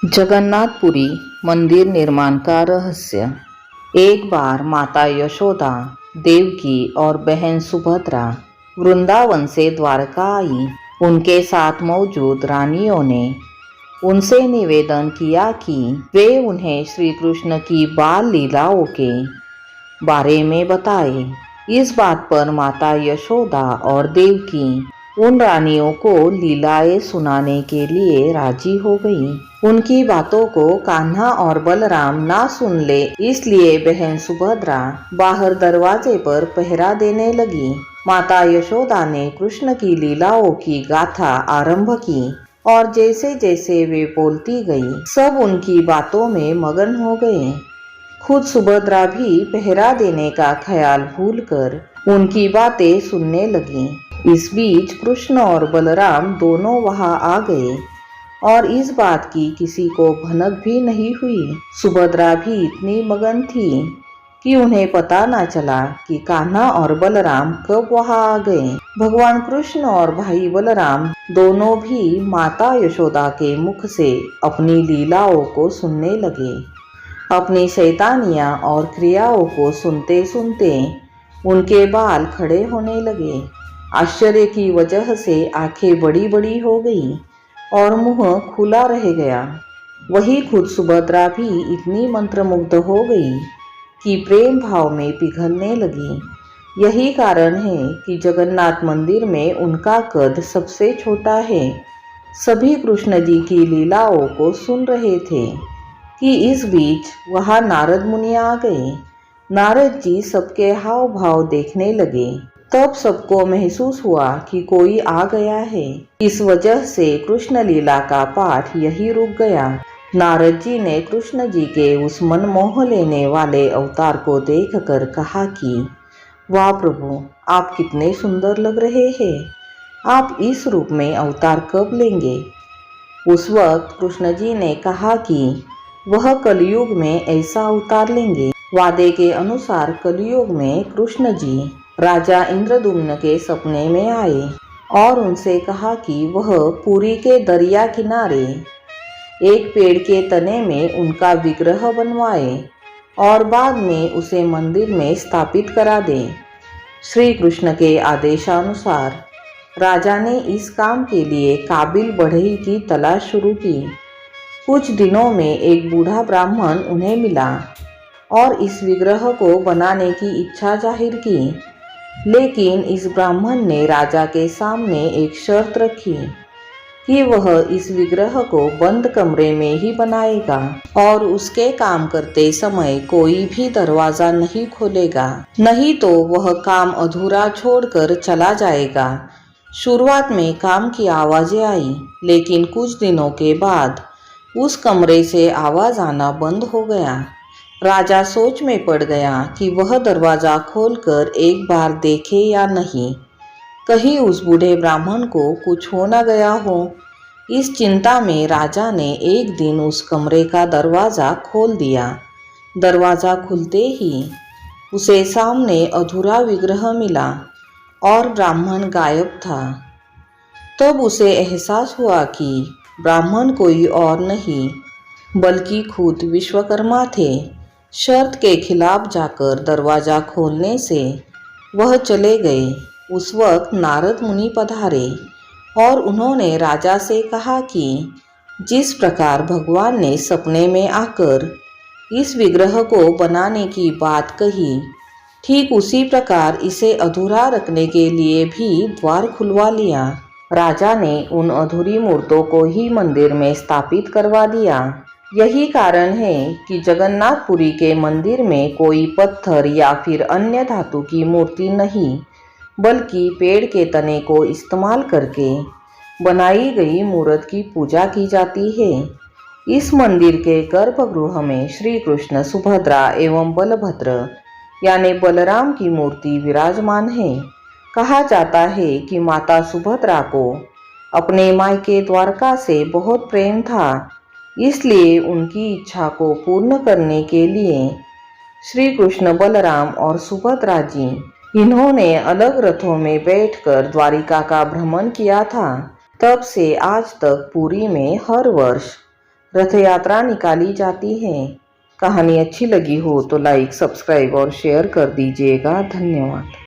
जगन्नाथपुरी मंदिर निर्माण का रहस्य। एक बार माता यशोदा, देवकी और बहन सुभद्रा वृंदावन से द्वारका आई। उनके साथ मौजूद रानियों ने उनसे निवेदन किया कि वे उन्हें श्री कृष्ण की बाल लीलाओं के बारे में बताए। इस बात पर माता यशोदा और देवकी उन रानियों को लीलाएं सुनाने के लिए राजी हो गई। उनकी बातों को कान्हा और बलराम ना सुन ले, इसलिए बहन सुभद्रा बाहर दरवाजे पर पहरा देने लगी। माता यशोदा ने कृष्ण की लीलाओं की गाथा आरंभ की और जैसे जैसे वे बोलती गई, सब उनकी बातों में मगन हो गए। खुद सुभद्रा भी पहरा देने का ख्याल भूलकर उनकी बातें सुनने लगी। इस बीच कृष्ण और बलराम दोनों वहां आ गए और इस बात की किसी को भनक भी नहीं हुई। सुभद्रा भी इतनी मगन थी कि उन्हें पता न चला कि कान्हा और बलराम कब वहां आ गए। भगवान कृष्ण और भाई बलराम दोनों भी माता यशोदा के मुख से अपनी लीलाओं को सुनने लगे। अपनी शैतानियां और क्रियाओं को सुनते सुनते उनके बाल खड़े होने लगे। आश्चर्य की वजह से आंखें बड़ी बड़ी हो गई और मुंह खुला रह गया। वही खुद सुभद्रा भी इतनी मंत्रमुग्ध हो गई कि प्रेम भाव में पिघलने लगी। यही कारण है कि जगन्नाथ मंदिर में उनका कद सबसे छोटा है। सभी कृष्ण जी की लीलाओं को सुन रहे थे कि इस बीच वहां नारद मुनि आ गए। नारद जी सबके हाव भाव देखने लगे। तब सबको महसूस हुआ कि कोई आ गया है। इस वजह से कृष्ण लीला का पाठ यही रुक गया। नारद जी ने कृष्ण जी के उस मन मोह लेने वाले अवतार को देखकर कहा कि वाह प्रभु, आप कितने सुंदर लग रहे हैं। आप इस रूप में अवतार कब लेंगे? उस वक्त कृष्ण जी ने कहा कि वह कलयुग में ऐसा अवतार लेंगे। वादे के अनुसार कलयुग में कृष्ण जी राजा इंद्रदुम्न के सपने में आए और उनसे कहा कि वह पुरी के दरिया किनारे एक पेड़ के तने में उनका विग्रह बनवाए और बाद में उसे मंदिर में स्थापित करा दे। श्री कृष्ण के आदेशानुसार राजा ने इस काम के लिए काबिल बढ़ई की तलाश शुरू की। कुछ दिनों में एक बूढ़ा ब्राह्मण उन्हें मिला और इस विग्रह को बनाने की इच्छा जाहिर की। लेकिन इस ब्राह्मण ने राजा के सामने एक शर्त रखी कि वह इस विग्रह को बंद कमरे में ही बनाएगा और उसके काम करते समय कोई भी दरवाजा नहीं खोलेगा, नहीं तो वह काम अधूरा छोड़कर चला जाएगा। शुरुआत में काम की आवाजें आई, लेकिन कुछ दिनों के बाद उस कमरे से आवाज आना बंद हो गया। राजा सोच में पड़ गया कि वह दरवाजा खोलकर एक बार देखे या नहीं, कहीं उस बूढ़े ब्राह्मण को कुछ हो न गया हो। इस चिंता में राजा ने एक दिन उस कमरे का दरवाजा खोल दिया। दरवाजा खुलते ही उसे सामने अधूरा विग्रह मिला और ब्राह्मण गायब था। तब उसे एहसास हुआ कि ब्राह्मण कोई और नहीं बल्कि खुद विश्वकर्मा थे। शर्त के खिलाफ जाकर दरवाजा खोलने से वह चले गए। उस वक्त नारद मुनि पधारे और उन्होंने राजा से कहा कि जिस प्रकार भगवान ने सपने में आकर इस विग्रह को बनाने की बात कही, ठीक उसी प्रकार इसे अधूरा रखने के लिए भी द्वार खुलवा लिया। राजा ने उन अधूरी मूर्तों को ही मंदिर में स्थापित करवा दिया। यही कारण है कि जगन्नाथपुरी के मंदिर में कोई पत्थर या फिर अन्य धातु की मूर्ति नहीं, बल्कि पेड़ के तने को इस्तेमाल करके बनाई गई मूर्त की पूजा की जाती है। इस मंदिर के गर्भगृह में श्री कृष्ण, सुभद्रा एवं बलभद्र यानी बलराम की मूर्ति विराजमान है। कहा जाता है कि माता सुभद्रा को अपने मायके द्वारका से बहुत प्रेम था, इसलिए उनकी इच्छा को पूर्ण करने के लिए श्री कृष्ण, बलराम और सुभद्रा जी इन्होंने अलग रथों में बैठकर द्वारिका का भ्रमण किया था। तब से आज तक पुरी में हर वर्ष रथ यात्रा निकाली जाती है। कहानी अच्छी लगी हो तो लाइक, सब्सक्राइब और शेयर कर दीजिएगा। धन्यवाद।